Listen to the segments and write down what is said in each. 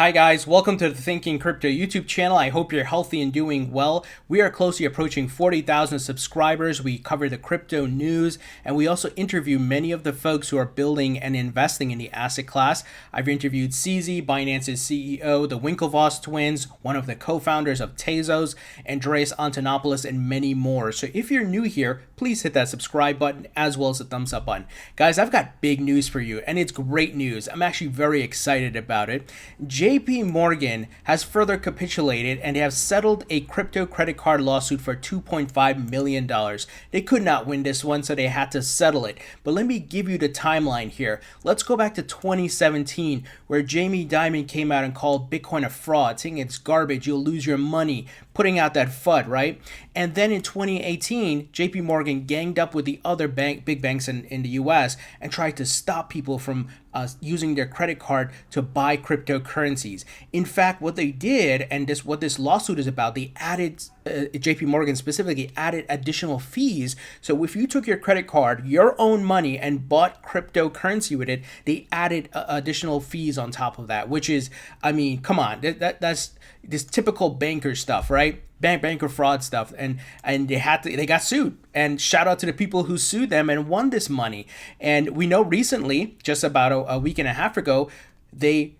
Hi guys, welcome to the Thinking Crypto YouTube channel. I hope you're healthy and doing well. We are closely approaching 40,000 subscribers. We cover the crypto news and we also interview many of the folks who are building and investing in the asset class. I've interviewed CZ, Binance's CEO, the Winklevoss twins, one of the co-founders of Tezos, Andreas Antonopoulos, and many more. So if you're new here, please hit that subscribe button as well as the thumbs up button. Guys, I've got big news for you and it's great news. I'm actually very excited about it. JPMorgan has further capitulated and they have settled a crypto credit card lawsuit for $2.5 million. They could not win this one, so they had to settle it. But let me give you the timeline here. Let's go back to 2017, where Jamie Dimon came out and called Bitcoin a fraud, saying it's garbage, you'll lose your money, putting out that FUD, right? And then in 2018, JPMorgan ganged up with the other big banks in the US and tried to stop people from using their credit card to buy cryptocurrencies. In fact, what they did, and what this lawsuit is about, they added, JPMorgan specifically added additional fees. So if you took your credit card, your own money, and bought cryptocurrency with it, they added additional fees on top of that, which is, I mean, come on, that's this typical banker stuff, right? Banker fraud stuff, and they got sued. And shout out to the people who sued them and won this money. And we know recently, just about a week and a half ago, they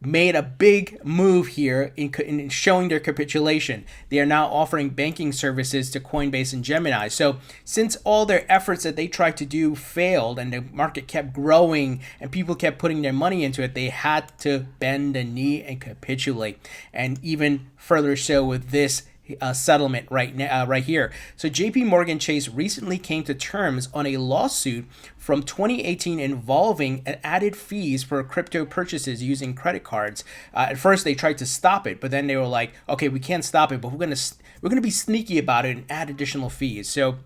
made a big move here in showing their capitulation. They are now offering banking services to Coinbase and Gemini. So since all their efforts that they tried to do failed and the market kept growing and people kept putting their money into it, they had to bend the knee and capitulate. And even further so with this settlement right here. So JPMorgan Chase recently came to terms on a lawsuit from 2018 involving added fees for crypto purchases using credit cards. At first they tried to stop it, but then they were like, okay, we can't stop it, but we're gonna be sneaky about it and add additional fees. So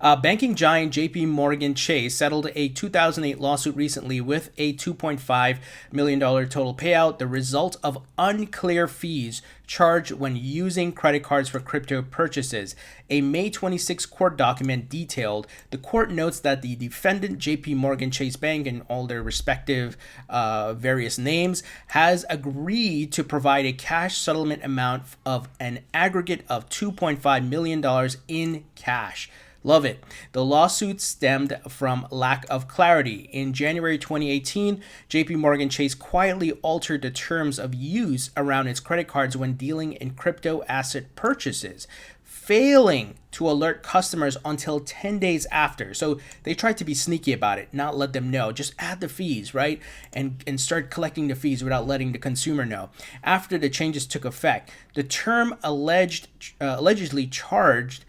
banking giant JPMorgan Chase settled a 2008 lawsuit recently with a $2.5 million total payout, the result of unclear fees charged when using credit cards for crypto purchases. A May 26 court document detailed, the court notes that the defendant JPMorgan Chase Bank and all their respective various names has agreed to provide a cash settlement amount of an aggregate of $2.5 million in cash. Love it. The lawsuit stemmed from lack of clarity. In January 2018, JPMorgan Chase quietly altered the terms of use around its credit cards when dealing in crypto asset purchases, failing to alert customers until 10 days after. So they tried to be sneaky about it, not let them know. Just add the fees, right? And start collecting the fees without letting the consumer know. After the changes took effect, the term allegedly charged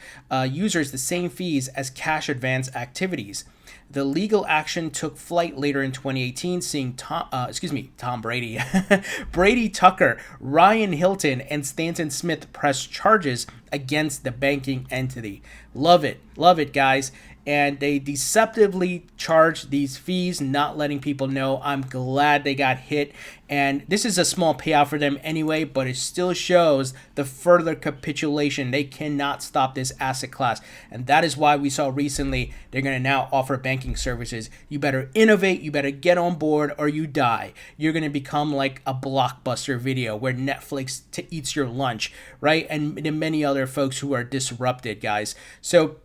users the same fees as cash advance activities. The legal action took flight later in 2018, seeing Tom Brady, Brady Tucker, Ryan Hilton, and Stanton Smith press charges against the banking entity. Love it, guys. And they deceptively charged these fees, not letting people know. I'm glad they got hit. And this is a small payout for them anyway, but it still shows the further capitulation. They cannot stop this asset class. And that is why we saw recently they're going to now offer banking services. You better innovate, you better get on board, or you die. You're going to become like a Blockbuster Video where Netflix eats your lunch, right? And many other folks who are disrupted, guys. So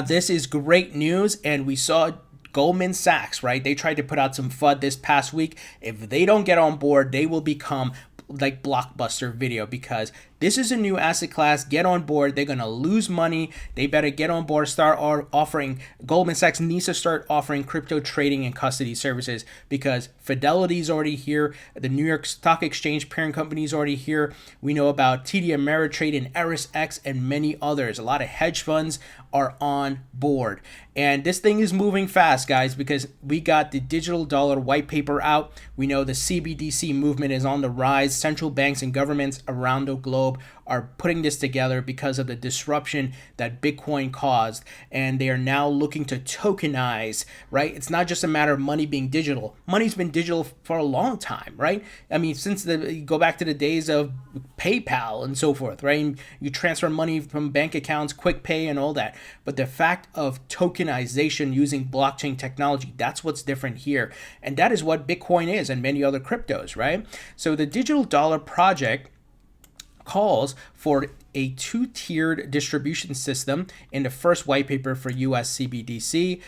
this is great news, and we saw Goldman Sachs, right? They tried to put out some FUD this past week. If they don't get on board, they will become like Blockbuster Video, because this is a new asset class. Get on board. They're going to lose money. They better get on board, start offering. Goldman Sachs needs to start offering crypto trading and custody services, because Fidelity is already here. The New York Stock Exchange parent company is already here. We know about TD Ameritrade and ErisX and many others. A lot of hedge funds are on board. And this thing is moving fast, guys, because we got the digital dollar white paper out. We know the CBDC movement is on the rise. Central banks and governments around the globe globe are putting this together because of the disruption that Bitcoin caused, and they are now looking to tokenize, right? It's not just a matter of money being digital. Money's been digital for a long time, right? I mean, since you go back to the days of PayPal and so forth, right? And you transfer money from bank accounts, quick pay and all that. But the fact of tokenization using blockchain technology, that's what's different here. And that is what Bitcoin is and many other cryptos, right? So the digital dollar project calls for a two-tiered distribution system in the first white paper for US CBDC.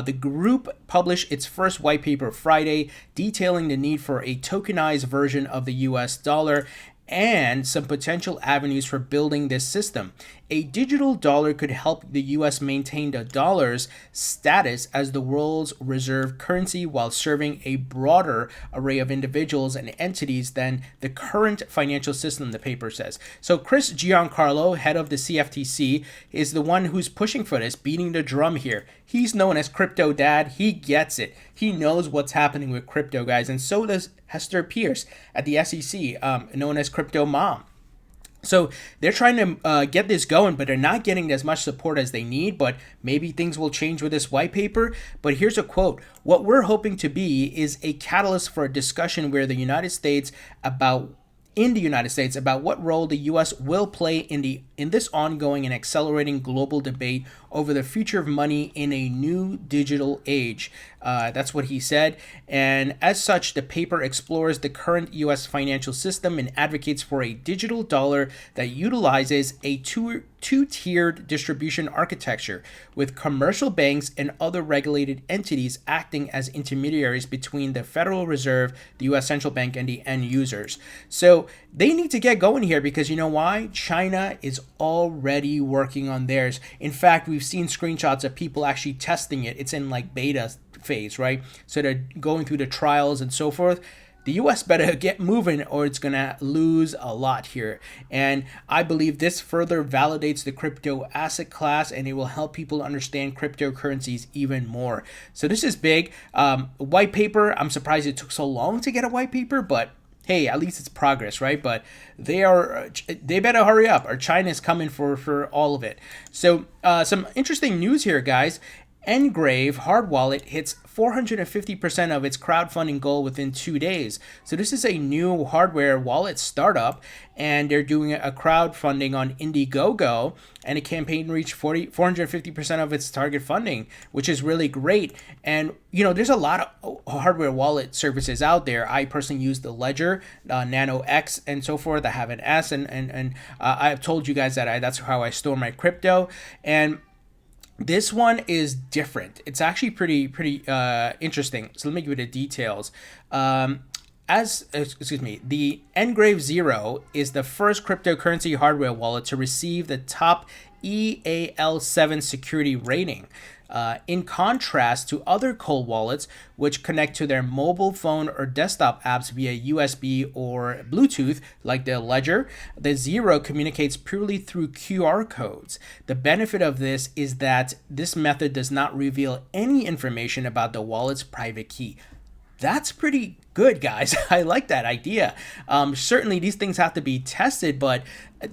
The group published its first white paper Friday, detailing the need for a tokenized version of the US dollar and some potential avenues for building this system. A digital dollar could help the US maintain the dollar's status as the world's reserve currency while serving a broader array of individuals and entities than the current financial system, the paper says. So Chris Giancarlo, head of the CFTC, is the one who's pushing for this, beating the drum here. He's known as Crypto Dad. He gets it. He knows what's happening with crypto, guys. And so does Hester Pierce at the SEC, known as Crypto Mom. So they're trying to get this going, but they're not getting as much support as they need. But maybe things will change with this white paper. But here's a quote. What we're hoping to be is a catalyst for a discussion where the United States about what role the U.S. will play in this ongoing and accelerating global debate over the future of money in a new digital age. That's what he said. And as such, the paper explores the current U.S. financial system and advocates for a digital dollar that utilizes a two-tiered distribution architecture with commercial banks and other regulated entities acting as intermediaries between the Federal Reserve, the U.S. Central Bank, and the end users. So they need to get going here because you know why? China is already working on theirs. In fact, we've seen screenshots of people actually testing it. It's in like beta phase, right? So they're going through the trials and so forth. The US better get moving or it's going to lose a lot here. And I believe this further validates the crypto asset class and it will help people understand cryptocurrencies even more. So this is big. White paper, I'm surprised it took so long to get a white paper, but hey, at least it's progress, right? But they better hurry up or China's coming for all of it. So some interesting news here, guys. NGRAVE hard wallet hits 450% of its crowdfunding goal within 2 days. So this is a new hardware wallet startup, and they're doing a crowdfunding on Indiegogo, and the campaign reached 450% of its target funding, which is really great. And you know, there's a lot of hardware wallet services out there. I personally use the Ledger, Nano X, and so forth. I have an S, and I've told you guys that that's how I store my crypto. And this one is different. It's actually pretty interesting. So let me give you the details. The NGRAVE Zero is the first cryptocurrency hardware wallet to receive the top EAL7 security rating. In contrast to other cold wallets, which connect to their mobile phone or desktop apps via USB or Bluetooth, like the Ledger, the Zero communicates purely through QR codes. The benefit of this is that this method does not reveal any information about the wallet's private key. That's pretty good, guys. I like that idea. Certainly, these things have to be tested, but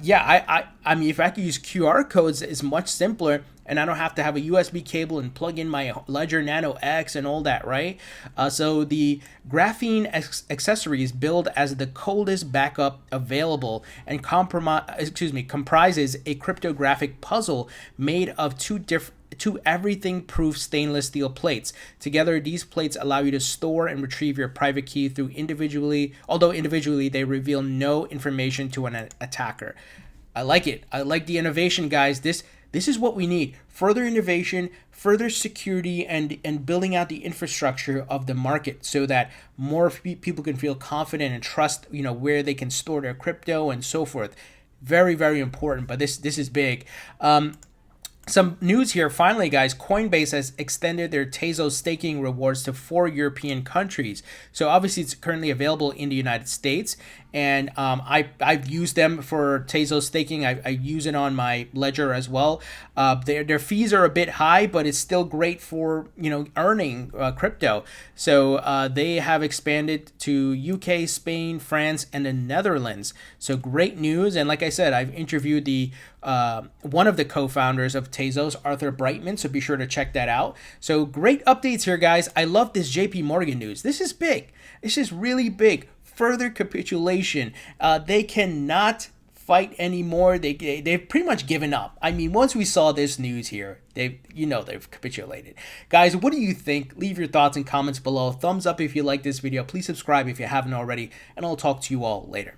yeah, I mean, if I could use QR codes, it's much simpler, and I don't have to have a USB cable and plug in my Ledger Nano X and all that, right? So the graphene accessory is billed as the coldest backup available and comprises a cryptographic puzzle made of two everything-proof stainless steel plates. Together, these plates allow you to store and retrieve your private key although individually they reveal no information to an attacker. I like it. I like the innovation, guys. This is what we need. Further innovation, further security, and building out the infrastructure of the market so that more people can feel confident and trust, where they can store their crypto and so forth. Very, very important, but this is big. Some news here. Finally, guys, Coinbase has extended their Tezos staking rewards to 4 European countries. So obviously it's currently available in the United States. and I've used them for Tezos staking. I use it on my ledger as well. Their fees are a bit high, but it's still great for earning crypto. So they have expanded to UK, Spain, France, and the Netherlands. So great news. And like I said, I've interviewed the one of the co-founders of Tezos, Arthur Brightman, so be sure to check that out. So great updates here, guys. I love this JPMorgan news. This is big. This is really big. Further capitulation. They cannot fight anymore. They've pretty much given up. I mean, once we saw this news here, they've capitulated. Guys, what do you think? Leave your thoughts and comments below. Thumbs up if you like this video. Please subscribe if you haven't already, and I'll talk to you all later.